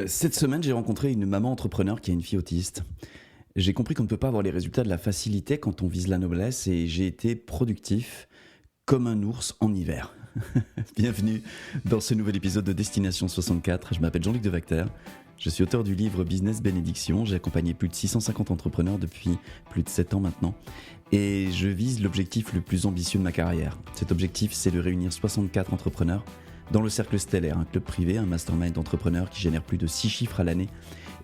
Cette semaine, j'ai rencontré une maman entrepreneur qui a une fille autiste. J'ai compris qu'on ne peut pas avoir les résultats de la facilité quand on vise la noblesse et j'ai été productif comme un ours en hiver. Bienvenue dans ce nouvel épisode de Destination 64. Je m'appelle Jean-Luc Devacter. Je suis auteur du livre Business Bénédiction. J'ai accompagné plus de 650 entrepreneurs depuis plus de 7 ans maintenant. Et je vise l'objectif le plus ambitieux de ma carrière. Cet objectif, c'est de réunir 64 entrepreneurs dans le Cercle Stellaire, un club privé, un mastermind d'entrepreneurs qui génère plus de 6 chiffres à l'année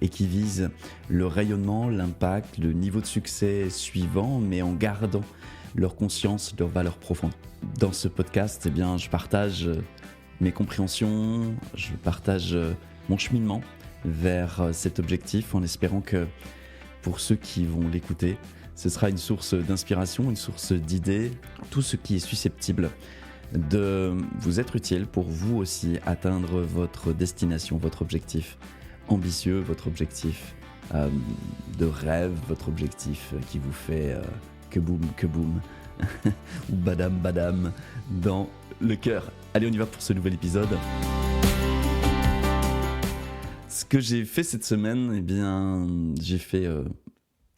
et qui vise le rayonnement, l'impact, le niveau de succès suivant, mais en gardant leur conscience, leurs valeurs profondes. Dans ce podcast, je partage mes compréhensions, je partage mon cheminement vers cet objectif en espérant que pour ceux qui vont l'écouter, ce sera une source d'inspiration, une source d'idées, tout ce qui est susceptible de vous être utile pour vous aussi atteindre votre destination, votre objectif ambitieux, votre objectif de rêve, votre objectif qui vous fait que boum, ou badam badam dans le cœur. Allez, on y va pour ce nouvel épisode. Ce que j'ai fait cette semaine, j'ai fait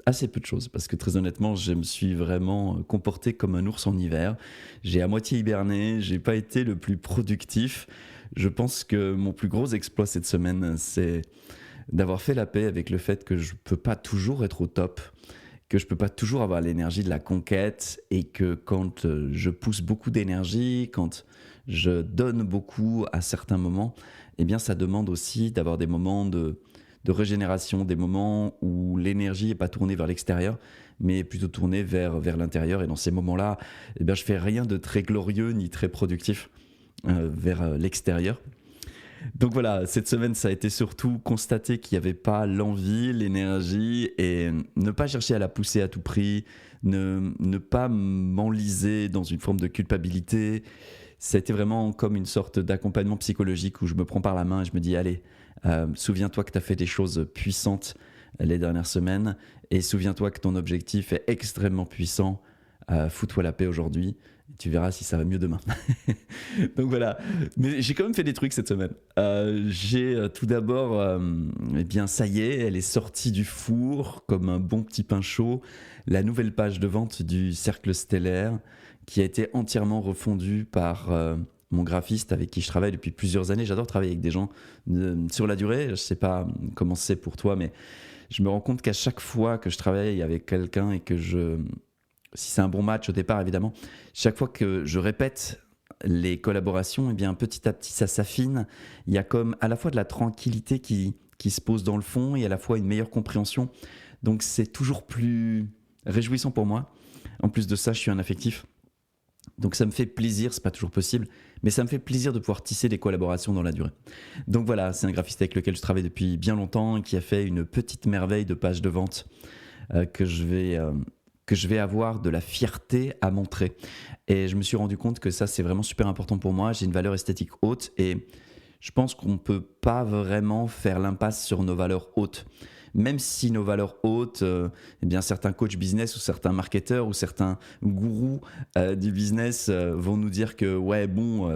assez peu de choses parce que très honnêtement, je me suis vraiment comporté comme un ours en hiver. J'ai à moitié hiberné, j'ai pas été le plus productif. Je pense que mon plus gros exploit cette semaine, c'est d'avoir fait la paix avec le fait que je peux pas toujours être au top, que je peux pas toujours avoir l'énergie de la conquête et que quand je pousse beaucoup d'énergie, quand je donne beaucoup à certains moments, ça demande aussi d'avoir des moments de régénération, des moments où l'énergie n'est pas tournée vers l'extérieur, mais plutôt tournée vers l'intérieur. Et dans ces moments-là, je fais rien de très glorieux ni très productif vers l'extérieur. Donc voilà, cette semaine, ça a été surtout constater qu'il n'y avait pas l'envie, l'énergie et ne pas chercher à la pousser à tout prix, ne pas m'enliser dans une forme de culpabilité. Ça a été vraiment comme une sorte d'accompagnement psychologique où je me prends par la main et je me dis « Allez, souviens-toi que tu as fait des choses puissantes les dernières semaines et souviens-toi que ton objectif est extrêmement puissant. Fous-toi la paix aujourd'hui. Tu verras si ça va mieux demain. » Donc voilà, mais j'ai quand même fait des trucs cette semaine. J'ai tout d'abord, ça y est, elle est sortie du four comme un bon petit pain chaud. La nouvelle page de vente du Cercle Stellaire qui a été entièrement refondue par mon graphiste avec qui je travaille depuis plusieurs années. J'adore travailler avec des gens sur la durée. Je ne sais pas comment c'est pour toi, mais je me rends compte qu'à chaque fois que je travaille avec quelqu'un et que si c'est un bon match au départ évidemment, chaque fois que je répète les collaborations, petit à petit ça s'affine. Il y a comme à la fois de la tranquillité qui se pose dans le fond et à la fois une meilleure compréhension. Donc c'est toujours plus réjouissant pour moi. En plus de ça, je suis un affectif. Donc ça me fait plaisir, c'est pas toujours possible, mais ça me fait plaisir de pouvoir tisser des collaborations dans la durée. Donc voilà, c'est un graphiste avec lequel je travaille depuis bien longtemps et qui a fait une petite merveille de page de vente que je vais avoir de la fierté à montrer. Et je me suis rendu compte que ça, c'est vraiment super important pour moi. J'ai une valeur esthétique haute et je pense qu'on ne peut pas vraiment faire l'impasse sur nos valeurs hautes. Même si nos valeurs hautes, certains coachs business ou certains marketeurs ou certains gourous du business vont nous dire que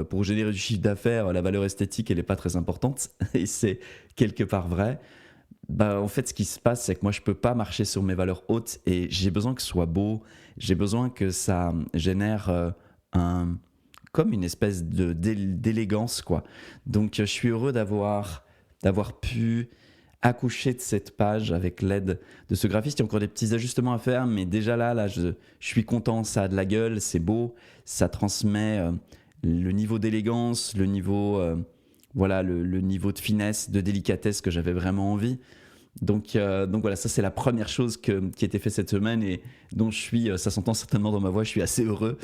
pour générer du chiffre d'affaires, la valeur esthétique, elle n'est pas très importante. Et c'est quelque part vrai. En fait, ce qui se passe, c'est que moi, je ne peux pas marcher sur mes valeurs hautes et j'ai besoin que ce soit beau. J'ai besoin que ça génère comme une espèce d'élégance, quoi. Donc, je suis heureux d'avoir pu accoucher de cette page avec l'aide de ce graphiste. Il y a encore des petits ajustements à faire, mais déjà là je suis content, ça a de la gueule, c'est beau, ça transmet le niveau d'élégance, le niveau, le niveau de finesse, de délicatesse que j'avais vraiment envie. Donc voilà, ça c'est la première chose qui a été faite cette semaine et dont ça s'entend certainement dans ma voix, je suis assez heureux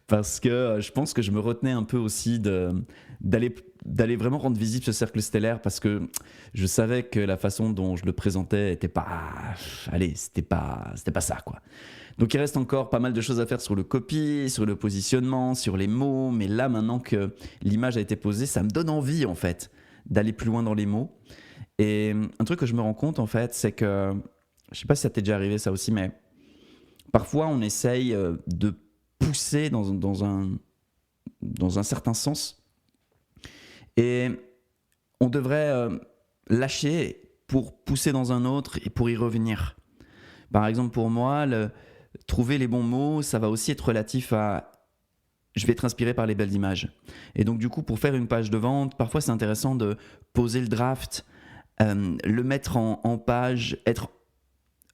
parce que je pense que je me retenais un peu aussi d'aller vraiment rendre visible ce cercle stellaire parce que je savais que la façon dont je le présentais c'était pas ça quoi. Donc il reste encore pas mal de choses à faire sur le copy, sur le positionnement, sur les mots, mais là maintenant que l'image a été posée, ça me donne envie en fait d'aller plus loin dans les mots. Et un truc que je me rends compte en fait, c'est que, je sais pas si ça t'est déjà arrivé ça aussi, mais parfois on essaye de pousser dans un certain sens et on devrait lâcher pour pousser dans un autre et pour y revenir. Par exemple, pour moi, trouver les bons mots, ça va aussi être relatif à je vais être inspiré par les belles images. Et donc, du coup, pour faire une page de vente, parfois c'est intéressant de poser le draft, le mettre en page, être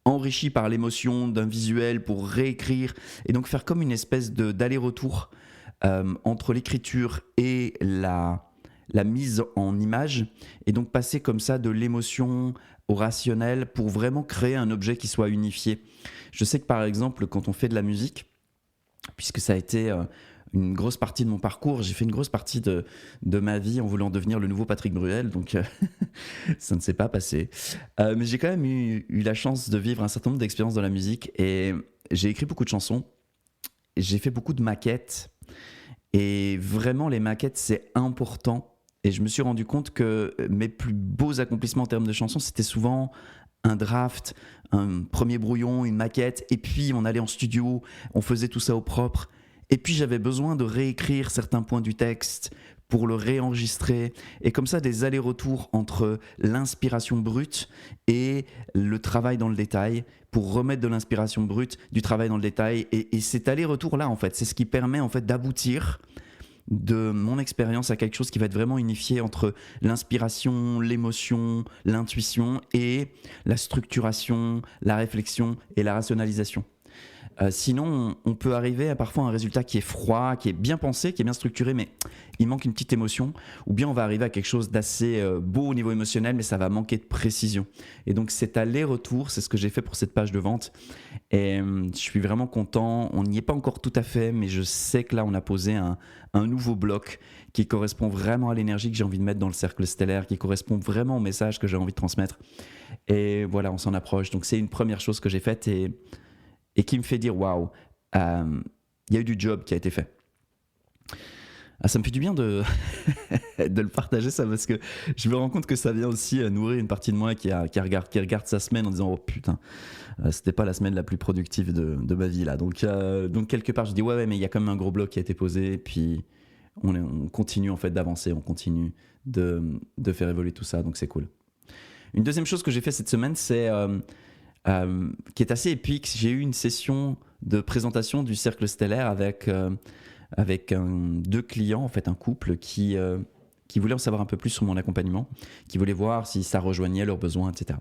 enrichi par l'émotion d'un visuel pour réécrire et donc faire comme une espèce d'aller-retour entre l'écriture et la mise en image et donc passer comme ça de l'émotion au rationnel pour vraiment créer un objet qui soit unifié. Je sais que par exemple quand on fait de la musique, puisque ça a été une grosse partie de mon parcours, j'ai fait une grosse partie de ma vie en voulant devenir le nouveau Patrick Bruel, donc ça ne s'est pas passé. Mais j'ai quand même eu la chance de vivre un certain nombre d'expériences dans la musique et j'ai écrit beaucoup de chansons, j'ai fait beaucoup de maquettes et vraiment les maquettes c'est important. Et je me suis rendu compte que mes plus beaux accomplissements en termes de chansons, c'était souvent un draft, un premier brouillon, une maquette, et puis on allait en studio, on faisait tout ça au propre. Et puis j'avais besoin de réécrire certains points du texte pour le réenregistrer. Et comme ça, des allers-retours entre l'inspiration brute et le travail dans le détail pour remettre de l'inspiration brute, du travail dans le détail. Et cet aller-retour-là, en fait, c'est ce qui permet en fait d'aboutir de mon expérience à quelque chose qui va être vraiment unifié entre l'inspiration, l'émotion, l'intuition et la structuration, la réflexion et la rationalisation. Sinon, on peut arriver à parfois un résultat qui est froid, qui est bien pensé, qui est bien structuré, mais il manque une petite émotion. Ou bien on va arriver à quelque chose d'assez beau au niveau émotionnel, mais ça va manquer de précision. Et donc cet aller-retour, c'est ce que j'ai fait pour cette page de vente. Et je suis vraiment content. On n'y est pas encore tout à fait, mais je sais que là, on a posé un nouveau bloc qui correspond vraiment à l'énergie que j'ai envie de mettre dans le cercle stellaire, qui correspond vraiment au message que j'ai envie de transmettre. Et voilà, on s'en approche. Donc c'est une première chose que j'ai faite et qui me fait dire waouh, il y a eu du job qui a été fait. Ah, ça me fait du bien de le partager ça parce que je me rends compte que ça vient aussi nourrir une partie de moi qui regarde sa semaine en disant oh putain, c'était pas la semaine la plus productive de ma vie là. Donc quelque part je dis ouais mais il y a quand même un gros bloc qui a été posé et puis on continue en fait d'avancer, on continue de faire évoluer tout ça, donc c'est cool. Une deuxième chose que j'ai fait cette semaine c'est qui est assez épique. J'ai eu une session de présentation du cercle stellaire avec deux clients, en fait un couple qui voulait en savoir un peu plus sur mon accompagnement, qui voulait voir si ça rejoignait leurs besoins, etc.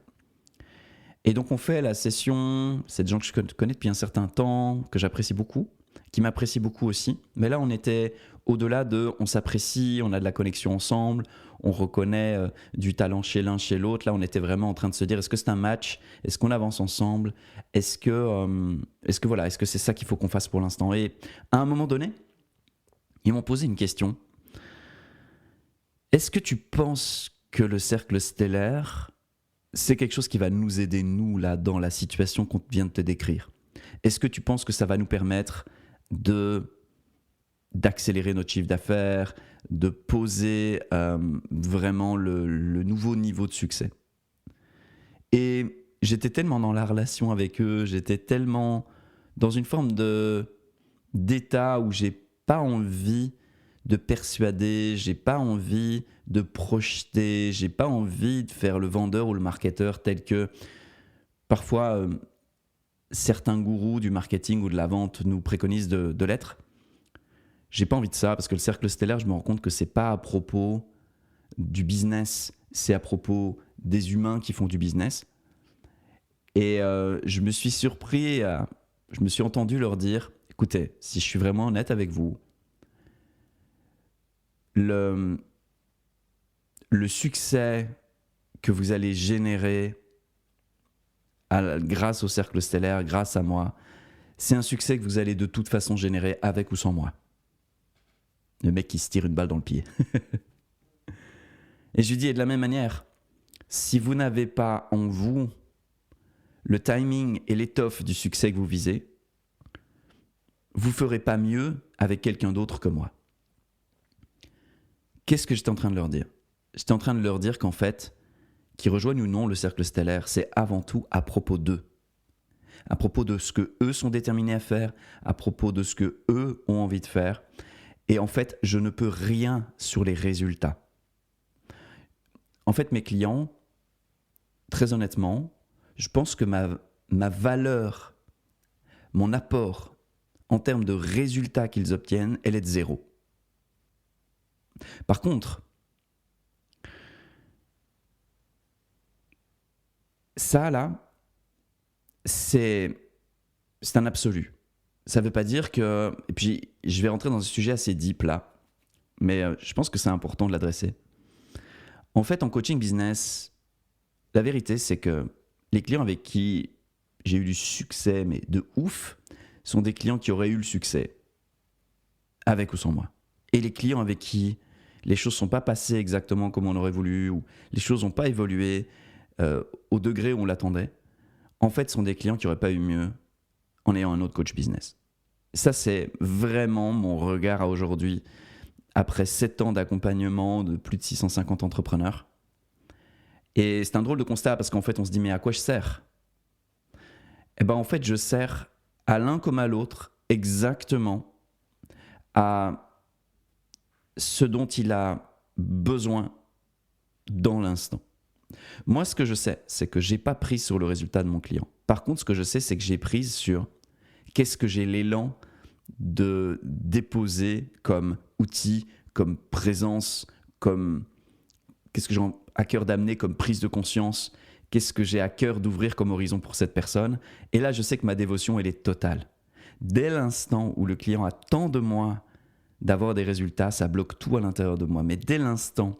Et donc on fait la session, c'est des gens que je connais depuis un certain temps, que j'apprécie beaucoup, qui m'apprécient beaucoup aussi. Mais là on était au-delà de on s'apprécie, on a de la connexion ensemble, on reconnaît du talent chez l'un, chez l'autre. Là on était vraiment en train de se dire est-ce que c'est un match, est-ce qu'on avance ensemble, est-ce que c'est ça qu'il faut qu'on fasse pour l'instant. Et à un moment donné, ils m'ont posé une question. Est-ce que tu penses que le cercle stellaire, c'est quelque chose qui va nous aider, nous, là, dans la situation qu'on vient de te décrire? Est-ce que tu penses que ça va nous permettre d'accélérer notre chiffre d'affaires, de poser vraiment le nouveau niveau de succès? Et j'étais tellement dans la relation avec eux, j'étais tellement dans une forme d'état où j'ai pas envie de persuader, j'ai pas envie de projeter, j'ai pas envie de faire le vendeur ou le marketeur tel que parfois certains gourous du marketing ou de la vente nous préconisent de l'être. J'ai pas envie de ça parce que le cercle stellaire, je me rends compte que c'est pas à propos du business, c'est à propos des humains qui font du business. Et je me suis surpris, je me suis entendu leur dire écoutez, si je suis vraiment honnête avec vous, le succès que vous allez générer grâce au cercle stellaire, grâce à moi, c'est un succès que vous allez de toute façon générer avec ou sans moi. Le mec qui se tire une balle dans le pied. Et je lui dis, et de la même manière, si vous n'avez pas en vous le timing et l'étoffe du succès que vous visez, vous ne ferez pas mieux avec quelqu'un d'autre que moi. Qu'est-ce que j'étais en train de leur dire? J'étais en train de leur dire qu'en fait, qu'ils rejoignent ou non le cercle stellaire, c'est avant tout à propos d'eux. À propos de ce que eux sont déterminés à faire, à propos de ce que eux ont envie de faire. Et en fait, je ne peux rien sur les résultats. En fait, mes clients, très honnêtement, je pense que ma valeur, mon apport en termes de résultats qu'ils obtiennent, elle est de 0. Par contre, ça là, c'est un absolu. Ça ne veut pas dire que... Et puis, je vais rentrer dans un sujet assez deep là, mais je pense que c'est important de l'adresser. En fait, en coaching business, la vérité, c'est que les clients avec qui j'ai eu du succès, mais de ouf, sont des clients qui auraient eu le succès, avec ou sans moi. Et les clients avec qui les choses ne sont pas passées exactement comme on aurait voulu, ou les choses n'ont pas évolué au degré où on l'attendait, en fait, sont des clients qui n'auraient pas eu mieux en ayant un autre coach business. Ça, c'est vraiment mon regard à aujourd'hui, après 7 ans d'accompagnement de plus de 650 entrepreneurs. Et c'est un drôle de constat parce qu'en fait, on se dit, mais à quoi je sers ? Eh bien, en fait, je sers à l'un comme à l'autre exactement à ce dont il a besoin dans l'instant. Moi, ce que je sais, c'est que je n'ai pas prise sur le résultat de mon client. Par contre, ce que je sais, c'est que j'ai prise sur qu'est-ce que j'ai l'élan de déposer comme outil, comme présence, comme qu'est-ce que j'ai à cœur d'amener comme prise de conscience, qu'est-ce que j'ai à cœur d'ouvrir comme horizon pour cette personne. Et là, je sais que ma dévotion, elle est totale. Dès l'instant où le client attend de moi d'avoir des résultats, ça bloque tout à l'intérieur de moi. Mais dès l'instant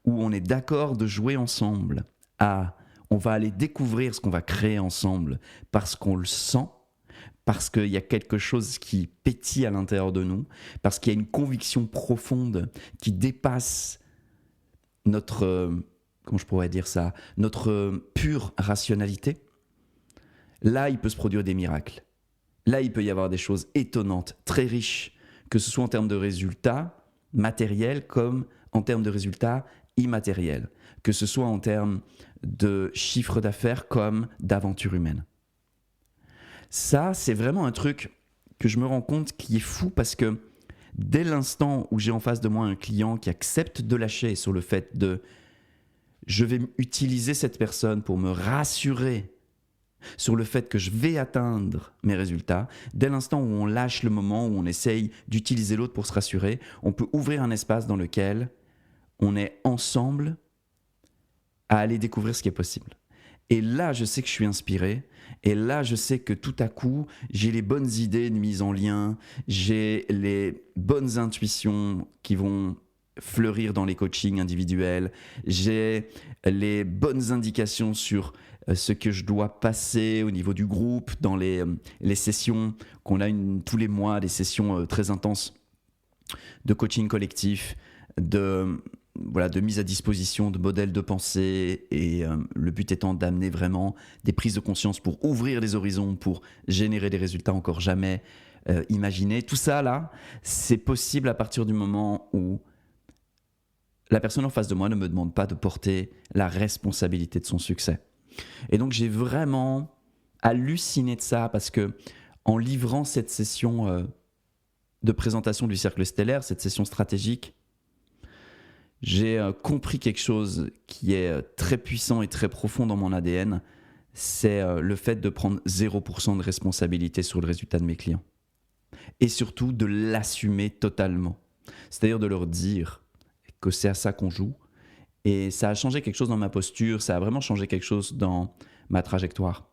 où on est d'accord de jouer ensemble, on va aller découvrir ce qu'on va créer ensemble parce qu'on le sent, parce qu'il y a quelque chose qui pétille à l'intérieur de nous, parce qu'il y a une conviction profonde qui dépasse notre, comment je pourrais dire ça, notre pure rationalité, là, il peut se produire des miracles. Là, il peut y avoir des choses étonnantes, très riches, que ce soit en termes de résultats matériels comme en termes de résultats immatériels, que ce soit en termes de chiffre d'affaires comme d'aventure humaine. Ça, c'est vraiment un truc que je me rends compte qui est fou parce que dès l'instant où j'ai en face de moi un client qui accepte de lâcher sur le fait de je vais utiliser cette personne pour me rassurer sur le fait que je vais atteindre mes résultats, dès l'instant où on lâche le moment, où on essaye d'utiliser l'autre pour se rassurer, on peut ouvrir un espace dans lequel on est ensemble à aller découvrir ce qui est possible. Et là, je sais que je suis inspiré. Et là, je sais que tout à coup, j'ai les bonnes idées de mise en lien, j'ai les bonnes intuitions qui vont fleurir dans les coachings individuels, j'ai les bonnes indications sur ce que je dois passer au niveau du groupe, dans les sessions qu'on a tous les mois, des sessions très intenses de coaching collectif, de mise à disposition de modèles de pensée et le but étant d'amener vraiment des prises de conscience pour ouvrir les horizons, pour générer des résultats encore jamais imaginés. Tout ça là, c'est possible à partir du moment où la personne en face de moi ne me demande pas de porter la responsabilité de son succès. Et donc j'ai vraiment halluciné de ça parce que en livrant cette session de présentation du cercle stellaire, cette session stratégique, j'ai compris quelque chose qui est très puissant et très profond dans mon ADN, c'est le fait de prendre 0% de responsabilité sur le résultat de mes clients. Et surtout de l'assumer totalement. C'est-à-dire de leur dire que c'est à ça qu'on joue. Et ça a changé quelque chose dans ma posture, ça a vraiment changé quelque chose dans ma trajectoire.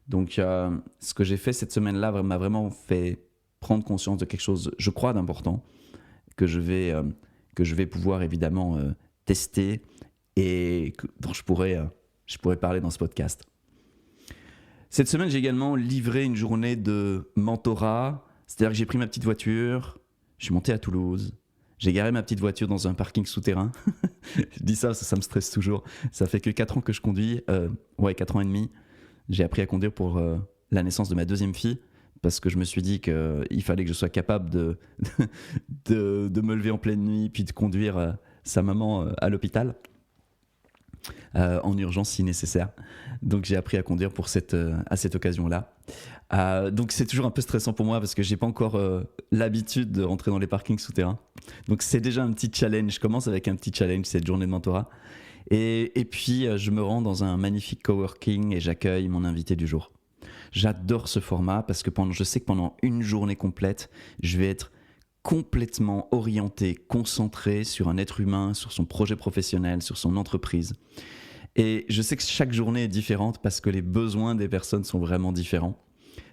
Donc ce que j'ai fait cette semaine-là m'a vraiment fait prendre conscience de quelque chose, je crois, d'important, que je vais pouvoir évidemment tester et dont je pourrais parler dans ce podcast. Cette semaine, j'ai également livré une journée de mentorat, c'est-à-dire que j'ai pris ma petite voiture, je suis monté à Toulouse, j'ai garé ma petite voiture dans un parking souterrain. Je dis ça parce que ça me stresse toujours. Ça fait que 4 ans que je conduis, 4 ans et demi. J'ai appris à conduire pour la naissance de ma deuxième fille, parce que je me suis dit qu'il fallait que je sois capable de me lever en pleine nuit puis de conduire sa maman à l'hôpital en urgence si nécessaire. Donc j'ai appris à conduire à cette occasion-là. Donc c'est toujours un peu stressant pour moi parce que j'ai pas encore l'habitude de rentrer dans les parkings souterrains. Donc c'est déjà un petit challenge. Je commence avec un petit challenge cette journée de mentorat. Et puis, je me rends dans un magnifique coworking et j'accueille mon invité du jour. J'adore ce format parce que je sais que pendant une journée complète, je vais être complètement orienté, concentré sur un être humain, sur son projet professionnel, sur son entreprise. Et je sais que chaque journée est différente parce que les besoins des personnes sont vraiment différents.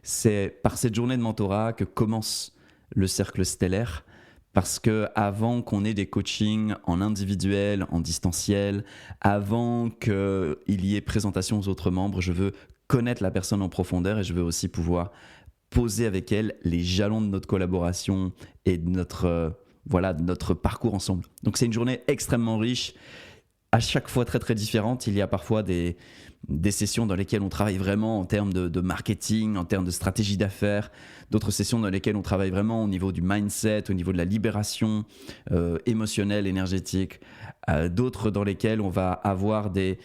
C'est par cette journée de mentorat que commence le cercle stellaire, parce que avant qu'on ait des coachings en individuel, en distanciel, avant qu'il y ait présentation aux autres membres, je veux connaître la personne en profondeur et je veux aussi pouvoir poser avec elle les jalons de notre collaboration et de notre parcours ensemble. Donc c'est une journée extrêmement riche, à chaque fois très très différente. Il y a parfois des sessions dans lesquelles on travaille vraiment en termes de marketing, en termes de stratégie d'affaires, d'autres sessions dans lesquelles on travaille vraiment au niveau du mindset, au niveau de la libération émotionnelle, énergétique, d'autres dans lesquelles on va avoir des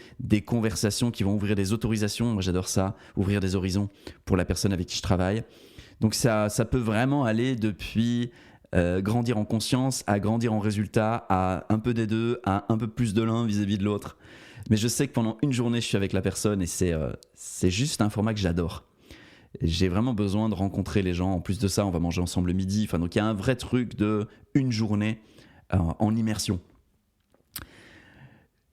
conversations qui vont ouvrir des autorisations. Moi j'adore ça, ouvrir des horizons pour la personne avec qui je travaille. Donc ça peut vraiment aller depuis grandir en conscience, à grandir en résultat, à un peu des deux, à un peu plus de l'un vis-à-vis de l'autre. Mais je sais que pendant une journée, je suis avec la personne et c'est juste un format que j'adore. J'ai vraiment besoin de rencontrer les gens. En plus de ça, on va manger ensemble le midi. Enfin, donc il y a un vrai truc de une journée en immersion.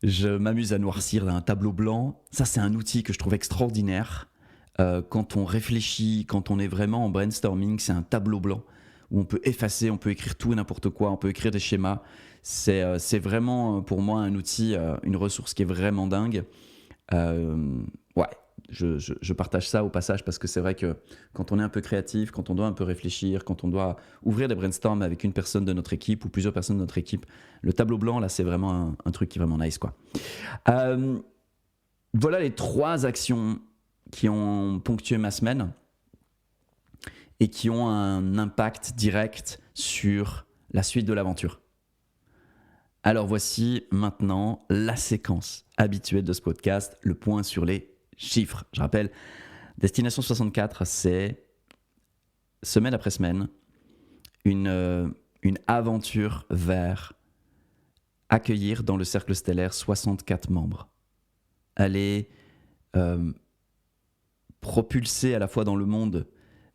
Je m'amuse à noircir un tableau blanc. Ça, c'est un outil que je trouve extraordinaire. Quand on réfléchit, quand on est vraiment en brainstorming, c'est un tableau blanc où on peut effacer, on peut écrire tout et n'importe quoi, on peut écrire des schémas. C'est vraiment pour moi un outil, une ressource qui est vraiment dingue. Ouais, je partage ça au passage parce que c'est vrai que quand on est un peu créatif, quand on doit un peu réfléchir, quand on doit ouvrir des brainstorms avec une personne de notre équipe ou plusieurs personnes de notre équipe, le tableau blanc, là, c'est vraiment un truc qui est vraiment nice, quoi. Voilà les 3 actions qui ont ponctué ma semaine et qui ont un impact direct sur la suite de l'aventure. Alors voici maintenant la séquence habituelle de ce podcast, le point sur les chiffres. Je rappelle, Destination 64, c'est semaine après semaine une aventure vers accueillir dans le cercle stellaire 64 membres. Aller propulser à la fois dans le monde,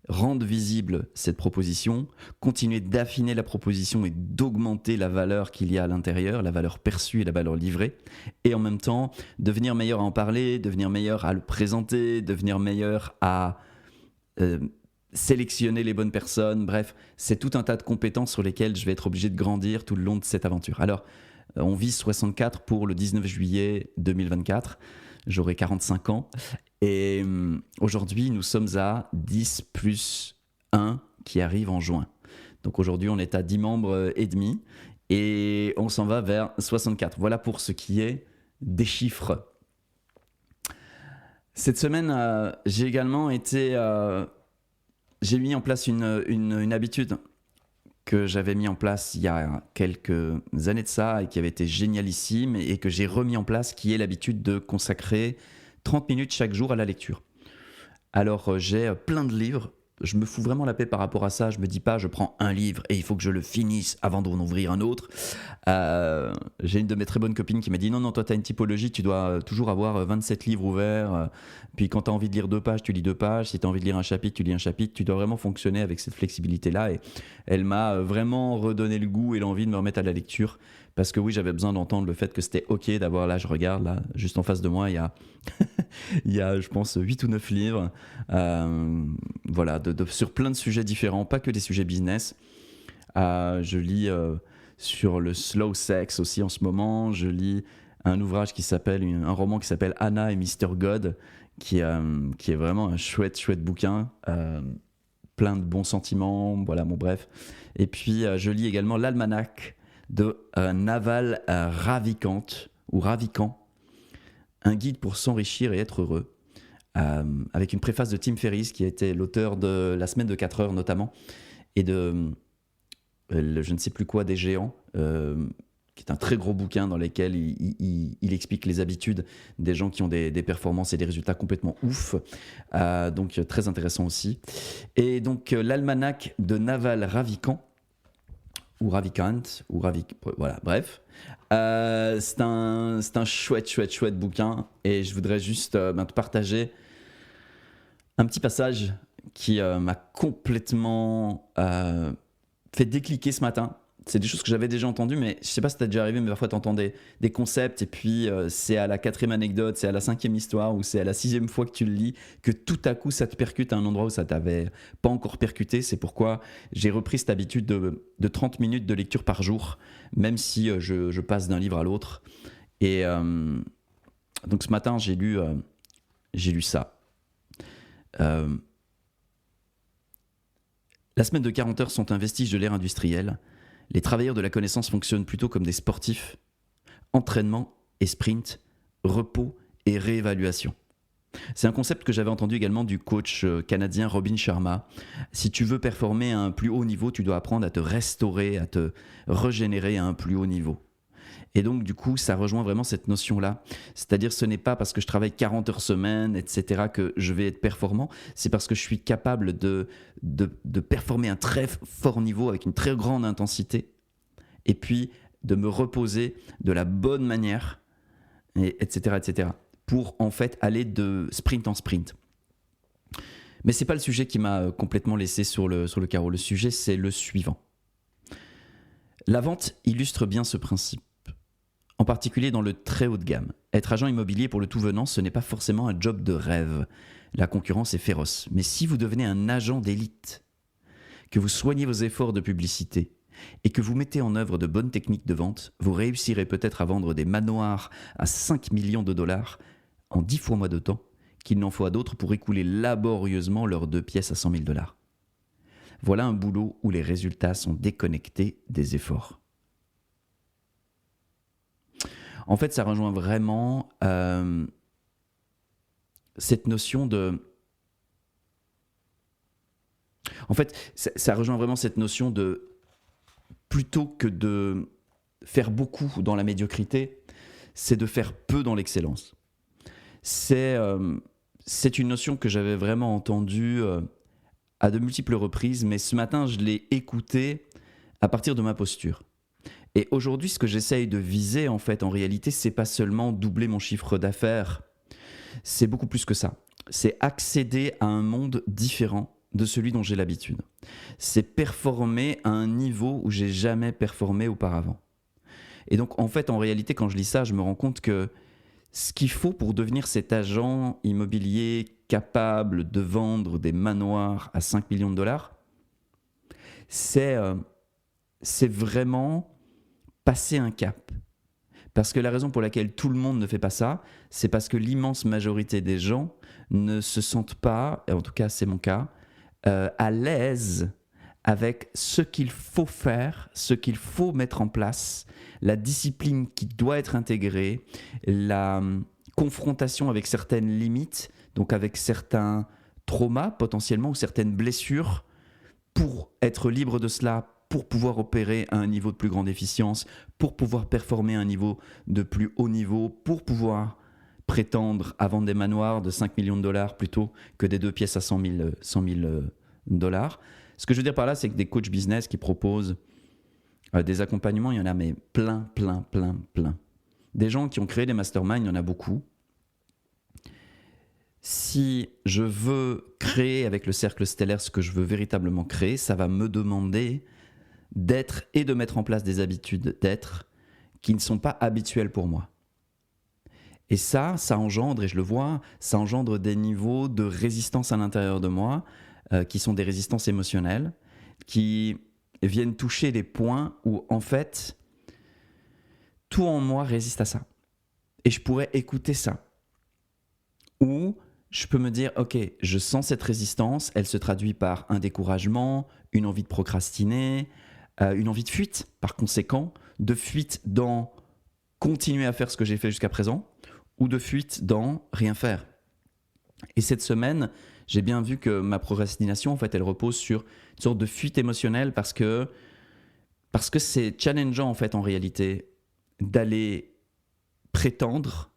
rendre visible cette proposition, continuer d'affiner la proposition et d'augmenter la valeur qu'il y a à l'intérieur, la valeur perçue et la valeur livrée, et en même temps devenir meilleur à en parler, devenir meilleur à le présenter, devenir meilleur à sélectionner les bonnes personnes. Bref, c'est tout un tas de compétences sur lesquelles je vais être obligé de grandir tout le long de cette aventure. Alors, on vise 64 pour le 19 juillet 2024. J'aurai 45 ans. Et aujourd'hui, nous sommes à 10 plus 1 qui arrive en juin. Donc aujourd'hui, on est à 10 membres et demi et on s'en va vers 64. Voilà pour ce qui est des chiffres. Cette semaine, j'ai également été... j'ai mis en place une habitude que j'avais mis en place il y a quelques années de ça et qui avait été génialissime et que j'ai remis en place, qui est l'habitude de consacrer 30 minutes chaque jour à la lecture. Alors j'ai plein de livres, je me fous vraiment la paix par rapport à ça, je me dis pas je prends un livre et il faut que je le finisse avant d'en ouvrir un autre. J'ai une de mes très bonnes copines qui m'a dit non, toi tu as une typologie, tu dois toujours avoir 27 livres ouverts, puis quand tu as envie de lire 2 pages, tu lis 2 pages, si tu as envie de lire un chapitre, tu lis un chapitre, tu dois vraiment fonctionner avec cette flexibilité-là. Et elle m'a vraiment redonné le goût et l'envie de me remettre à la lecture, parce que oui, j'avais besoin d'entendre le fait que c'était ok d'avoir, là je regarde, là juste en face de moi, il y a, il y a je pense 8 ou 9 livres, voilà, sur plein de sujets différents, pas que des sujets business. Je lis sur le slow sex aussi en ce moment, je lis un ouvrage qui s'appelle, un roman qui s'appelle Anna et Mr. God, qui est vraiment un chouette bouquin, plein de bons sentiments, voilà, bon bref. Et puis je lis également l'almanach de Naval Ravikant, ou Ravikant, un guide pour s'enrichir et être heureux, avec une préface de Tim Ferriss, qui a été l'auteur de La semaine de 4 heures notamment, et de je ne sais plus quoi des géants, qui est un très gros bouquin dans lequel il explique les habitudes des gens qui ont des performances et des résultats complètement ouf, donc très intéressant aussi. Et donc l'almanach de Naval Ravikant, ou Ravikant, voilà, bref. C'est un chouette bouquin et je voudrais juste te partager un petit passage qui m'a complètement fait décliquer ce matin. C'est des choses que j'avais déjà entendues, mais je sais pas si t'as déjà arrivé, mais parfois t'entends des concepts et puis c'est à la 4e anecdote, c'est à la 5e histoire ou c'est à la 6e fois que tu le lis que tout à coup ça te percute à un endroit où ça t'avait pas encore percuté. C'est pourquoi j'ai repris cette habitude de 30 minutes de lecture par jour, même si je passe d'un livre à l'autre. Et donc ce matin j'ai lu ça. La semaine de 40 heures sont un vestige de l'ère industrielle. Les travailleurs de la connaissance fonctionnent plutôt comme des sportifs. Entraînement et sprint, repos et réévaluation. C'est un concept que j'avais entendu également du coach canadien Robin Sharma. Si tu veux performer à un plus haut niveau, tu dois apprendre à te restaurer, à te régénérer à un plus haut niveau. Et donc, du coup, ça rejoint vraiment cette notion-là. C'est-à-dire, ce n'est pas parce que je travaille 40 heures semaine, etc., que je vais être performant. C'est parce que je suis capable de performer à un très fort niveau avec une très grande intensité. Et puis, de me reposer de la bonne manière, etc., pour en fait aller de sprint en sprint. Mais ce n'est pas le sujet qui m'a complètement laissé sur le carreau. Le sujet, c'est le suivant. La vente illustre bien ce principe. En particulier dans le très haut de gamme. Être agent immobilier pour le tout venant, ce n'est pas forcément un job de rêve. La concurrence est féroce. Mais si vous devenez un agent d'élite, que vous soignez vos efforts de publicité et que vous mettez en œuvre de bonnes techniques de vente, vous réussirez peut-être à vendre des manoirs à 5 millions de dollars en 10 fois moins de temps qu'il n'en faut à d'autres pour écouler laborieusement leurs 2 pièces à 100 000 dollars. Voilà un boulot où les résultats sont déconnectés des efforts. En fait, ça rejoint vraiment cette notion de... En fait, ça rejoint vraiment cette notion de... Plutôt que de faire beaucoup dans la médiocrité, c'est de faire peu dans l'excellence. C'est une notion que j'avais vraiment entendue à de multiples reprises, mais ce matin, je l'ai écoutée à partir de ma posture. Et aujourd'hui, ce que j'essaye de viser, en fait, en réalité, c'est pas seulement doubler mon chiffre d'affaires, c'est beaucoup plus que ça. C'est accéder à un monde différent de celui dont j'ai l'habitude. C'est performer à un niveau où j'ai jamais performé auparavant. Et donc, en fait, en réalité, quand je lis ça, je me rends compte que ce qu'il faut pour devenir cet agent immobilier capable de vendre des manoirs à 5 millions de dollars, c'est vraiment passer un cap. Parce que la raison pour laquelle tout le monde ne fait pas ça, c'est parce que l'immense majorité des gens ne se sentent pas, et en tout cas c'est mon cas, à l'aise avec ce qu'il faut faire, ce qu'il faut mettre en place, la discipline qui doit être intégrée, la confrontation avec certaines limites, donc avec certains traumas potentiellement ou certaines blessures, pour être libre de cela, pour pouvoir opérer à un niveau de plus grande efficience, pour pouvoir performer à un niveau de plus haut niveau, pour pouvoir prétendre à vendre des manoirs de 5 millions de dollars plutôt que des 2 pièces à 100 000 dollars. Ce que je veux dire par là, c'est que des coachs business qui proposent des accompagnements, il y en a mais plein. Des gens qui ont créé des masterminds, il y en a beaucoup. Si je veux créer avec le cercle stellaire ce que je veux véritablement créer, ça va me demander d'être et de mettre en place des habitudes d'être qui ne sont pas habituelles pour moi. Et ça engendre, et je le vois, ça engendre des niveaux de résistance à l'intérieur de moi qui sont des résistances émotionnelles, qui viennent toucher les points où en fait tout en moi résiste à ça. Et je pourrais écouter ça. Ou je peux me dire, ok, je sens cette résistance, elle se traduit par un découragement, une envie de procrastiner, une envie de fuite, par conséquent, de fuite dans continuer à faire ce que j'ai fait jusqu'à présent, ou de fuite dans rien faire. Et cette semaine, j'ai bien vu que ma procrastination, en fait, elle repose sur une sorte de fuite émotionnelle parce que c'est challengeant, en fait, en réalité, d'aller prétendre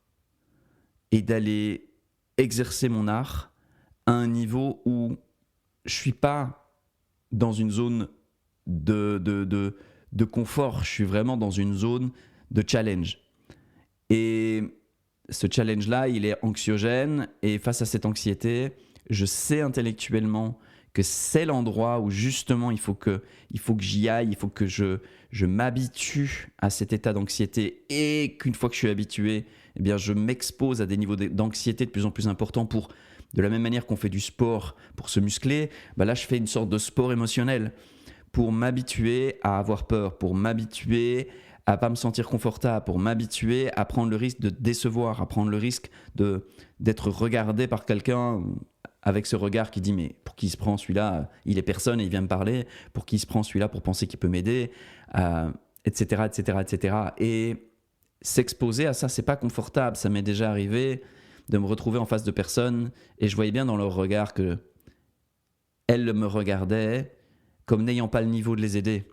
et d'aller exercer mon art à un niveau où je ne suis pas dans une zone de de confort, je suis vraiment dans une zone de challenge. Et ce challenge-là, il est anxiogène, et face à cette anxiété, je sais intellectuellement que c'est l'endroit où justement il faut que j'y aille, il faut que je m'habitue à cet état d'anxiété, et qu'une fois que je suis habitué, eh bien je m'expose à des niveaux d'anxiété de plus en plus importants pour, de la même manière qu'on fait du sport pour se muscler, bah là je fais une sorte de sport émotionnel pour m'habituer à avoir peur, pour m'habituer à pas me sentir confortable, pour m'habituer à prendre le risque de décevoir, à prendre le risque d'être regardé par quelqu'un avec ce regard qui dit mais pour qui il se prend celui-là, il est personne et il vient me parler, pour qui il se prend celui-là pour penser qu'il peut m'aider, etc., etc., etc. Et s'exposer à ça, c'est pas confortable. Ça m'est déjà arrivé de me retrouver en face de personnes et je voyais bien dans leur regard que elles me regardaient comme n'ayant pas le niveau de les aider.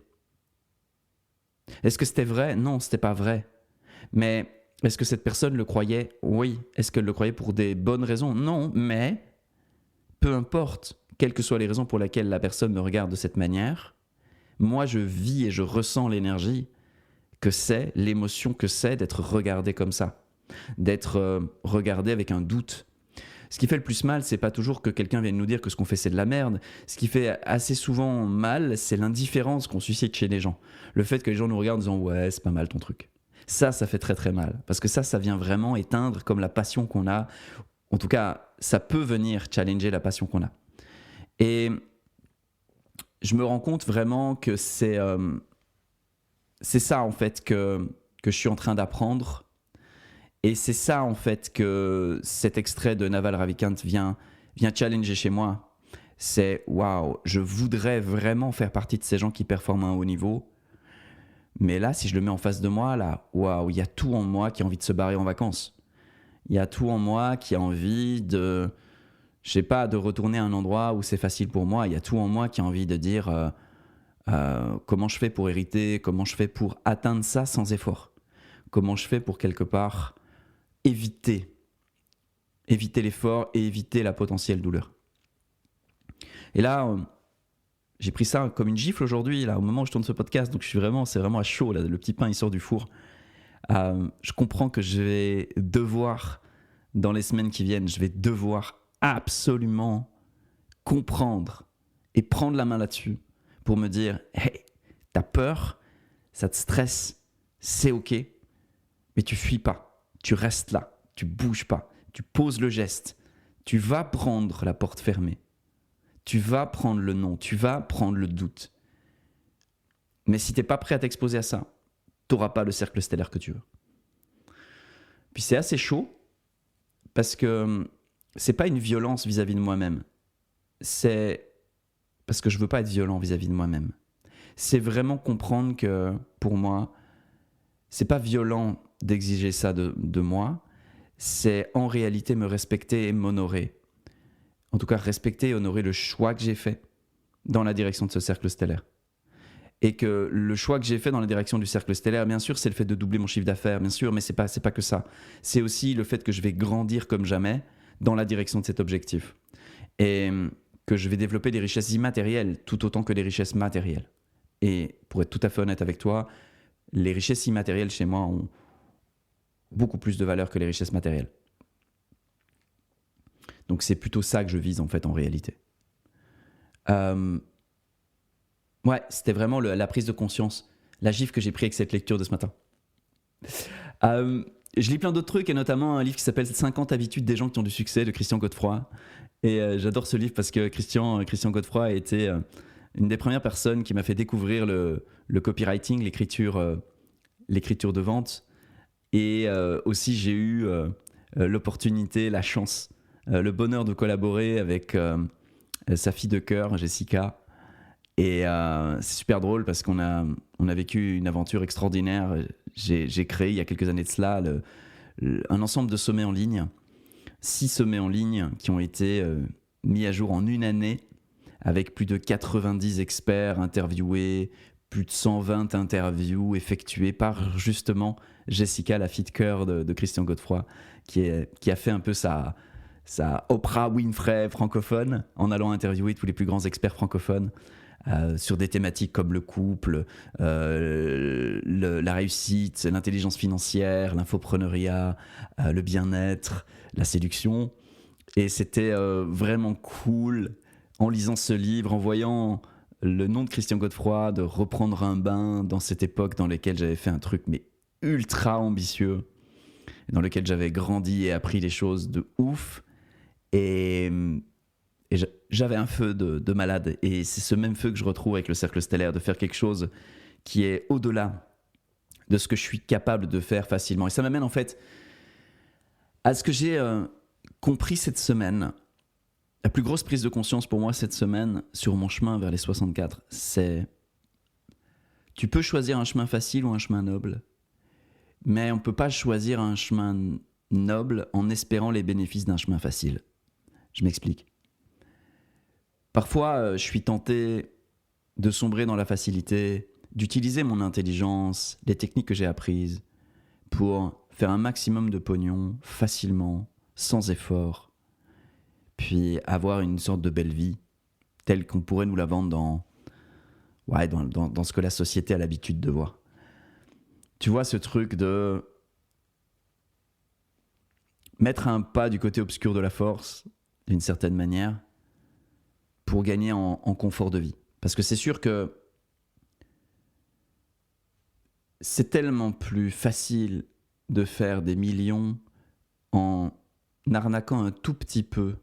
Est-ce que c'était vrai ? Non, c'était pas vrai. Mais est-ce que cette personne le croyait ? Oui. Est-ce qu'elle le croyait pour des bonnes raisons ? Non, mais peu importe, quelles que soient les raisons pour lesquelles la personne me regarde de cette manière, moi je vis et je ressens l'énergie que c'est, l'émotion que c'est d'être regardé comme ça, d'être regardé avec un doute. Ce qui fait le plus mal, c'est pas toujours que quelqu'un vienne nous dire que ce qu'on fait c'est de la merde. Ce qui fait assez souvent mal, c'est l'indifférence qu'on suscite chez les gens. Le fait que les gens nous regardent en disant ouais, c'est pas mal ton truc. Ça fait très très mal. Parce que ça vient vraiment éteindre comme la passion qu'on a. En tout cas, ça peut venir challenger la passion qu'on a. Et je me rends compte vraiment que c'est ça en fait que je suis en train d'apprendre. Et c'est ça en fait que cet extrait de Naval Ravikant vient challenger chez moi. C'est waouh, je voudrais vraiment faire partie de ces gens qui performent à un haut niveau. Mais là, si je le mets en face de moi, là, waouh, il y a tout en moi qui a envie de se barrer en vacances. Il y a tout en moi qui a envie de, je sais pas, de retourner à un endroit où c'est facile pour moi. Il y a tout en moi qui a envie de dire comment je fais pour hériter, comment je fais pour atteindre ça sans effort. Comment je fais pour quelque part éviter l'effort et éviter la potentielle douleur. Et là, j'ai pris ça comme une gifle aujourd'hui, là, au moment où je tourne ce podcast, donc c'est vraiment à chaud, là, le petit pain il sort du four. Je comprends que je vais devoir, dans les semaines qui viennent, je vais devoir absolument comprendre et prendre la main là-dessus pour me dire hey, t'as peur, ça te stresse, c'est ok, mais tu fuis pas, tu restes là, tu bouges pas, tu poses le geste, tu vas prendre la porte fermée, tu vas prendre le non, tu vas prendre le doute. Mais si t'es pas prêt à t'exposer à ça, t'auras pas le cercle stellaire que tu veux. Puis c'est assez chaud parce que c'est pas une violence vis-à-vis de moi-même. C'est parce que je veux pas être violent vis-à-vis de moi-même. C'est vraiment comprendre que pour moi, c'est pas violent d'exiger ça de moi. C'est en réalité me respecter et m'honorer. En tout cas, respecter et honorer le choix que j'ai fait dans la direction de ce cercle stellaire. Et que le choix que j'ai fait dans la direction du cercle stellaire, bien sûr, c'est le fait de doubler mon chiffre d'affaires, bien sûr, mais c'est pas que ça. C'est aussi le fait que je vais grandir comme jamais dans la direction de cet objectif. Et que je vais développer des richesses immatérielles tout autant que des richesses matérielles. Et pour être tout à fait honnête avec toi, les richesses immatérielles chez moi ont beaucoup plus de valeur que les richesses matérielles. Donc c'est plutôt ça que je vise en fait en réalité. Ouais, c'était vraiment la prise de conscience, la gifle que j'ai pris avec cette lecture de ce matin. Je lis plein d'autres trucs, et notamment un livre qui s'appelle 50 habitudes des gens qui ont du succès de Christian Godefroy. Et j'adore ce livre parce que Christian Godefroy a été une des premières personnes qui m'a fait découvrir le copywriting, l'écriture de vente. Et aussi j'ai eu l'opportunité, la chance, le bonheur de collaborer avec sa fille de cœur, Jessica. Et c'est super drôle parce qu'on a vécu une aventure extraordinaire. J'ai créé il y a quelques années de cela un ensemble de sommets en ligne, 6 sommets en ligne qui ont été mis à jour en une année avec plus de 90 experts interviewés, plus de 120 interviews effectuées par justement Jessica, la fille de cœur de Christian Godefroy, qui a fait un peu sa Oprah Winfrey francophone en allant interviewer tous les plus grands experts francophones sur des thématiques comme le couple, la réussite, l'intelligence financière, l'infopreneuriat, le bien-être, la séduction. Et c'était vraiment cool en lisant ce livre, en voyant le nom de Christian Godefroy, de reprendre un bain dans cette époque dans laquelle j'avais fait un truc mais ultra ambitieux, dans lequel j'avais grandi et appris des choses de ouf. Et j'avais un feu de malade. Et c'est ce même feu que je retrouve avec le Cercle Stellaire, de faire quelque chose qui est au-delà de ce que je suis capable de faire facilement. Et ça m'amène en fait à ce que j'ai compris cette semaine. La plus grosse prise de conscience pour moi cette semaine sur mon chemin vers les 64, c'est tu peux choisir un chemin facile ou un chemin noble, mais on ne peut pas choisir un chemin noble en espérant les bénéfices d'un chemin facile. Je m'explique. Parfois, je suis tenté de sombrer dans la facilité, d'utiliser mon intelligence, les techniques que j'ai apprises pour faire un maximum de pognon facilement, sans effort, puis avoir une sorte de belle vie, telle qu'on pourrait nous la vendre dans ce que la société a l'habitude de voir. Tu vois ce truc de mettre un pas du côté obscur de la force, d'une certaine manière, pour gagner en confort de vie. Parce que c'est sûr que c'est tellement plus facile de faire des millions en arnaquant un tout petit peu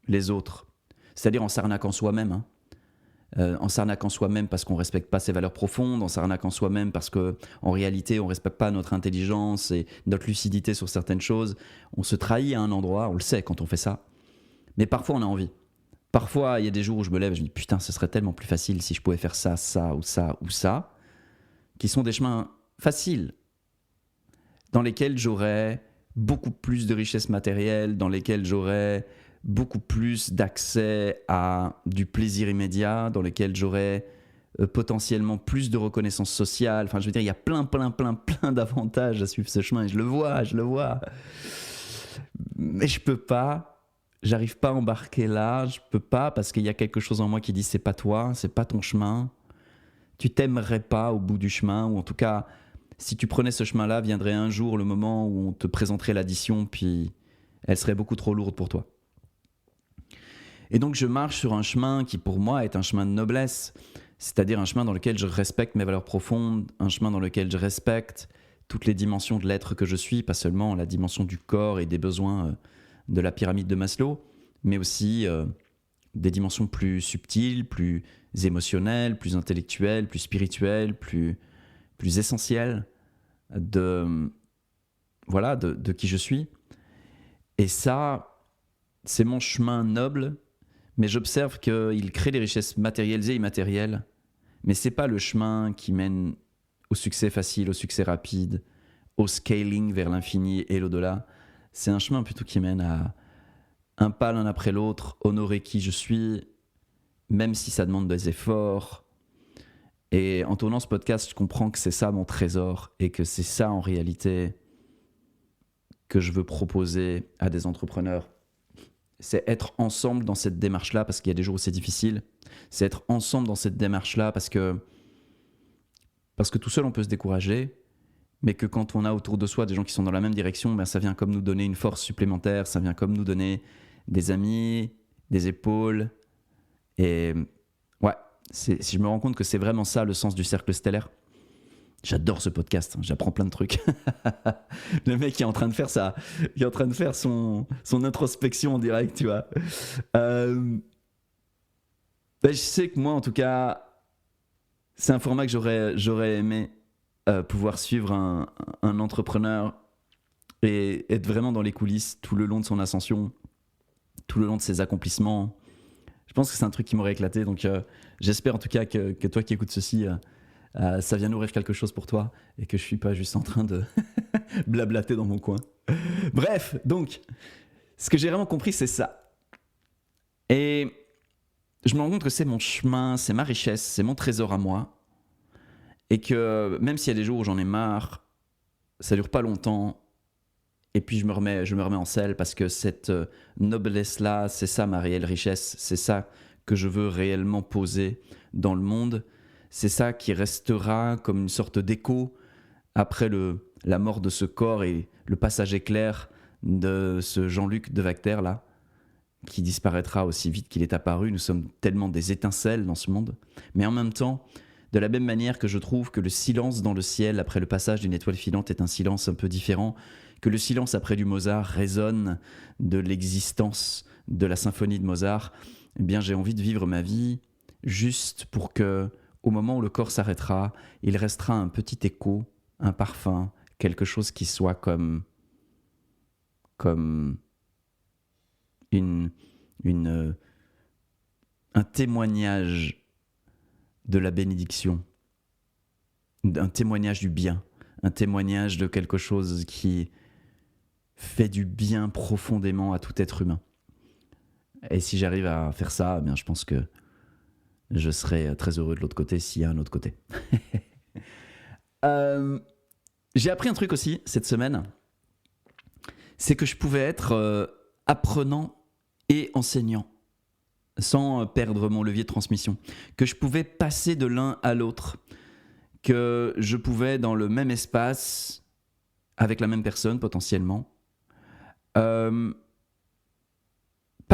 les autres, c'est-à-dire en s'arnaquant soi-même, en s'arnaquant soi-même parce qu'on ne respecte pas ses valeurs profondes, en s'arnaquant soi-même parce qu'en réalité on ne respecte pas notre intelligence et notre lucidité sur certaines choses. On se trahit à un endroit, on le sait quand on fait ça, mais parfois on a envie. Parfois il y a des jours où je me lève et je me dis putain, ce serait tellement plus facile si je pouvais faire ça, ça ou ça ou ça, qui sont des chemins faciles dans lesquels j'aurais beaucoup plus de richesse matérielle, dans lesquels j'aurais beaucoup plus d'accès à du plaisir immédiat, dans lesquels j'aurais potentiellement plus de reconnaissance sociale. Enfin, je veux dire, il y a plein d'avantages à suivre ce chemin et je le vois. Mais je peux pas, j'arrive pas à embarquer là, je peux pas parce qu'il y a quelque chose en moi qui dit c'est pas toi, c'est pas ton chemin. Tu t'aimerais pas au bout du chemin, ou en tout cas, si tu prenais ce chemin-là, viendrait un jour le moment où on te présenterait l'addition, puis elle serait beaucoup trop lourde pour toi. Et donc je marche sur un chemin qui pour moi est un chemin de noblesse, c'est-à-dire un chemin dans lequel je respecte mes valeurs profondes, un chemin dans lequel je respecte toutes les dimensions de l'être que je suis, pas seulement la dimension du corps et des besoins de la pyramide de Maslow, mais aussi des dimensions plus subtiles, plus émotionnelles, plus intellectuelles, plus spirituelles, plus essentielles de qui je suis. Et ça, c'est mon chemin noble, mais j'observe qu'il crée des richesses matérielles et immatérielles, mais c'est pas le chemin qui mène au succès facile, au succès rapide, au scaling vers l'infini et l'au-delà. C'est un chemin plutôt qui mène à un pas l'un après l'autre, honorer qui je suis, même si ça demande des efforts. Et en tournant ce podcast, je comprends que c'est ça mon trésor et que c'est ça en réalité que je veux proposer à des entrepreneurs. C'est être ensemble dans cette démarche-là parce qu'il y a des jours où c'est difficile. C'est être ensemble dans cette démarche-là parce que tout seul on peut se décourager, mais que quand on a autour de soi des gens qui sont dans la même direction, ben ça vient comme nous donner une force supplémentaire, ça vient comme nous donner des amis, des épaules. Et ouais, je me rends compte que c'est vraiment ça le sens du Cercle Stellaire. J'adore ce podcast, j'apprends plein de trucs. Le mec qui est en train de faire son introspection en direct, tu vois. Ben je sais que moi, en tout cas, c'est un format que j'aurais aimé pouvoir suivre un entrepreneur et être vraiment dans les coulisses tout le long de son ascension, tout le long de ses accomplissements. Je pense que c'est un truc qui m'aurait éclaté, donc j'espère en tout cas que toi qui écoutes ceci, ça vient nourrir quelque chose pour toi et que je suis pas juste en train de blablater dans mon coin. Bref, donc, ce que j'ai vraiment compris, c'est ça. Et je me rends compte que c'est mon chemin, c'est ma richesse, c'est mon trésor à moi. Et que même s'il y a des jours où j'en ai marre, ça dure pas longtemps. Et puis je me remets en selle parce que cette noblesse-là, c'est ça ma réelle richesse. C'est ça que je veux réellement poser dans le monde. C'est ça qui restera comme une sorte d'écho après la mort de ce corps et le passage éclair de ce Jean-Luc Devacter là, qui disparaîtra aussi vite qu'il est apparu. Nous sommes tellement des étincelles dans ce monde. Mais en même temps, de la même manière que je trouve que le silence dans le ciel après le passage d'une étoile filante est un silence un peu différent, que le silence après du Mozart résonne de l'existence de la symphonie de Mozart, eh bien j'ai envie de vivre ma vie juste pour que, au moment où le corps s'arrêtera, il restera un petit écho, un parfum, quelque chose qui soit comme un témoignage de la bénédiction, un témoignage du bien, un témoignage de quelque chose qui fait du bien profondément à tout être humain. Et si j'arrive à faire ça, eh bien, je pense que je serai très heureux de l'autre côté s'il y a un autre côté. J'ai appris un truc aussi cette semaine, c'est que je pouvais être apprenant et enseignant sans perdre mon levier de transmission, que je pouvais passer de l'un à l'autre, que je pouvais dans le même espace, avec la même personne potentiellement, pas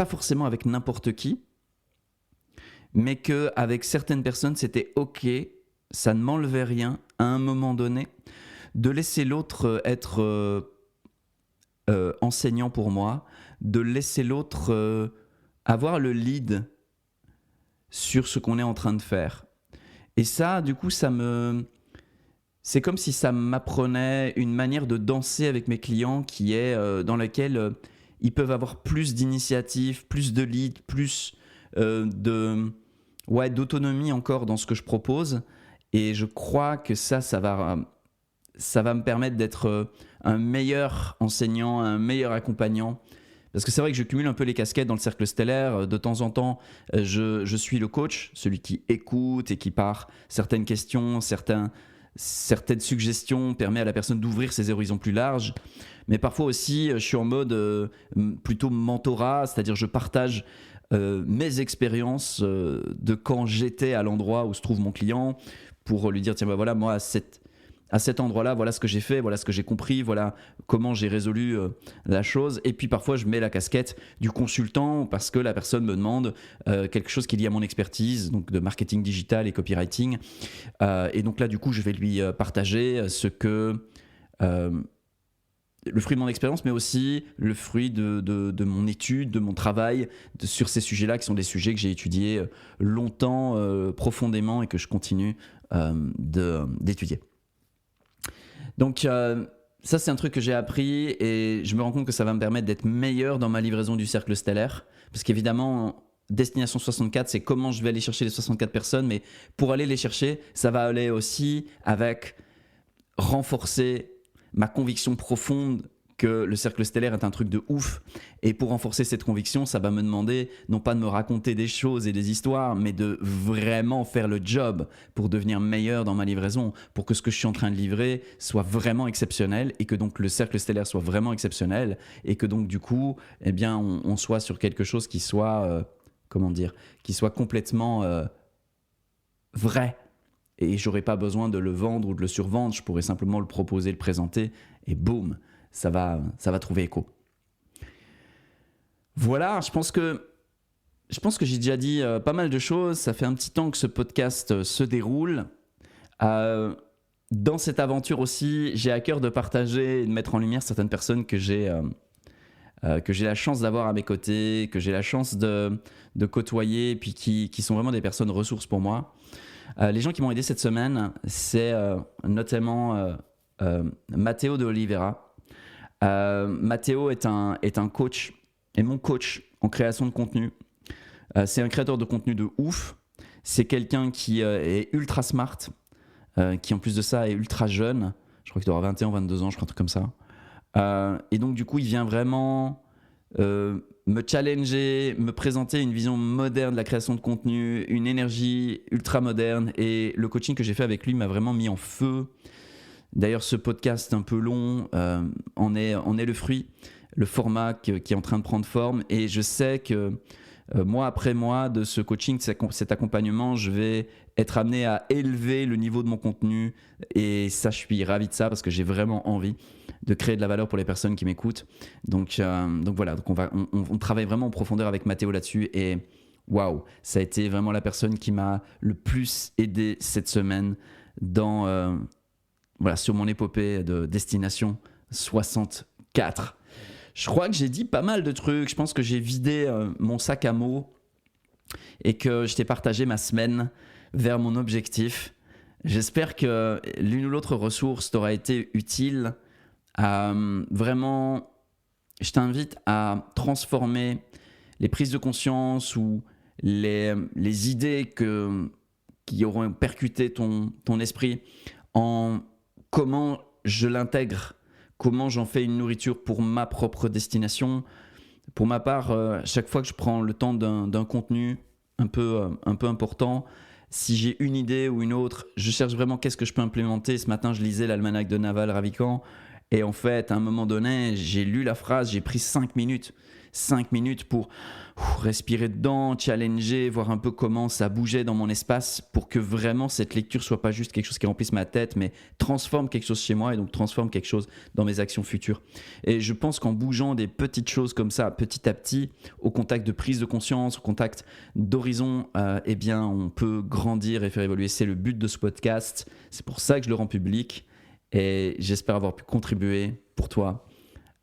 forcément avec n'importe qui, mais qu'avec certaines personnes c'était ok, ça ne m'enlevait rien à un moment donné, de laisser l'autre être enseignant pour moi, de laisser l'autre avoir le lead sur ce qu'on est en train de faire. Et ça, du coup, c'est comme si ça m'apprenait une manière de danser avec mes clients qui est dans laquelle ils peuvent avoir plus d'initiative, plus de lead, plus d'autonomie encore dans ce que je propose. Et je crois que ça va me permettre d'être un meilleur enseignant, un meilleur accompagnant. Parce que c'est vrai que je cumule un peu les casquettes dans le cercle stellaire. De temps en temps, je suis le coach, celui qui écoute et qui, par certaines questions, certaines suggestions, permet à la personne d'ouvrir ses horizons plus larges. Mais parfois aussi, je suis en mode plutôt mentorat, c'est-à-dire je partage mes expériences de quand j'étais à l'endroit où se trouve mon client pour lui dire, tiens, bah voilà, moi, à cet endroit-là, voilà ce que j'ai fait, voilà ce que j'ai compris, voilà comment j'ai résolu la chose. Et puis parfois, je mets la casquette du consultant parce que la personne me demande quelque chose qui est lié à mon expertise, donc de marketing digital et copywriting. Et donc là, du coup, je vais lui partager ce que... le fruit de mon expérience, mais aussi le fruit de mon étude, de mon travail sur ces sujets-là, qui sont des sujets que j'ai étudiés longtemps, profondément, et que je continue d'étudier. Donc ça, c'est un truc que j'ai appris et je me rends compte que ça va me permettre d'être meilleur dans ma livraison du cercle stellaire. Parce qu'évidemment, Destination 64, c'est comment je vais aller chercher les 64 personnes, mais pour aller les chercher, ça va aller aussi avec renforcer ma conviction profonde que le cercle stellaire est un truc de ouf. Et pour renforcer cette conviction, ça va me demander non pas de me raconter des choses et des histoires, mais de vraiment faire le job pour devenir meilleur dans ma livraison, pour que ce que je suis en train de livrer soit vraiment exceptionnel et que donc le cercle stellaire soit vraiment exceptionnel et que donc du coup, eh bien, on soit sur quelque chose qui soit, qui soit complètement vrai. Et j'aurais pas besoin de le vendre ou de le survendre, je pourrais simplement le proposer, le présenter et boum, ça va trouver écho. Voilà, je pense que j'ai déjà dit pas mal de choses. Ça fait un petit temps que ce podcast se déroule. Dans cette aventure aussi, j'ai à cœur de partager et de mettre en lumière certaines personnes que j'ai la chance d'avoir à mes côtés, que j'ai la chance de côtoyer, et puis qui sont vraiment des personnes ressources pour moi. Les gens qui m'ont aidé cette semaine, c'est notamment Matteo de Oliveira. Matteo est un coach, est mon coach en création de contenu. C'est un créateur de contenu de ouf. C'est quelqu'un qui est ultra smart, qui en plus de ça est ultra jeune. Je crois qu'il doit avoir 21 ou 22 ans, je crois, un truc comme ça. Et donc du coup, il vient vraiment me challenger, me présenter une vision moderne de la création de contenu, une énergie ultra moderne. Et le coaching que j'ai fait avec lui m'a vraiment mis en feu. D'ailleurs, ce podcast un peu long en est le fruit, le format qui est en train de prendre forme. Et je sais que mois après mois de ce coaching, cet accompagnement, je vais être amené à élever le niveau de mon contenu. Et ça, je suis ravi de ça parce que j'ai vraiment envie de créer de la valeur pour les personnes qui m'écoutent. Donc voilà, donc on travaille vraiment en profondeur avec Mathéo là-dessus. Et waouh, ça a été vraiment la personne qui m'a le plus aidé cette semaine sur mon épopée de Destination 64. Je crois que j'ai dit pas mal de trucs. Je pense que j'ai vidé mon sac à mots et que je t'ai partagé ma semaine vers mon objectif. J'espère que l'une ou l'autre ressource t'aura été utile. Vraiment, je t'invite à transformer les prises de conscience ou les idées qui auront percuté ton esprit en comment je l'intègre, comment j'en fais une nourriture pour ma propre destination. Pour ma part, chaque fois que je prends le temps d'un contenu un peu important, si j'ai une idée ou une autre, je cherche vraiment qu'est-ce que je peux implémenter. Ce matin, je lisais l'almanach de Naval Ravikant et en fait, à un moment donné, j'ai lu la phrase, j'ai pris 5 minutes pour respirer dedans, challenger, voir un peu comment ça bougeait dans mon espace pour que vraiment cette lecture soit pas juste quelque chose qui remplisse ma tête, mais transforme quelque chose chez moi et donc transforme quelque chose dans mes actions futures. Et je pense qu'en bougeant des petites choses comme ça, petit à petit, au contact de prise de conscience, au contact d'horizon, eh bien, on peut grandir et faire évoluer. C'est le but de ce podcast. C'est pour ça que je le rends public et j'espère avoir pu contribuer pour toi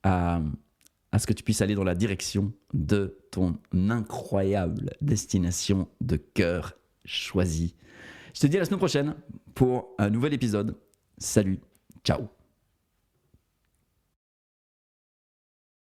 à ce que tu puisses aller dans la direction de ton incroyable destination de cœur choisie. Je te dis à la semaine prochaine pour un nouvel épisode. Salut, ciao.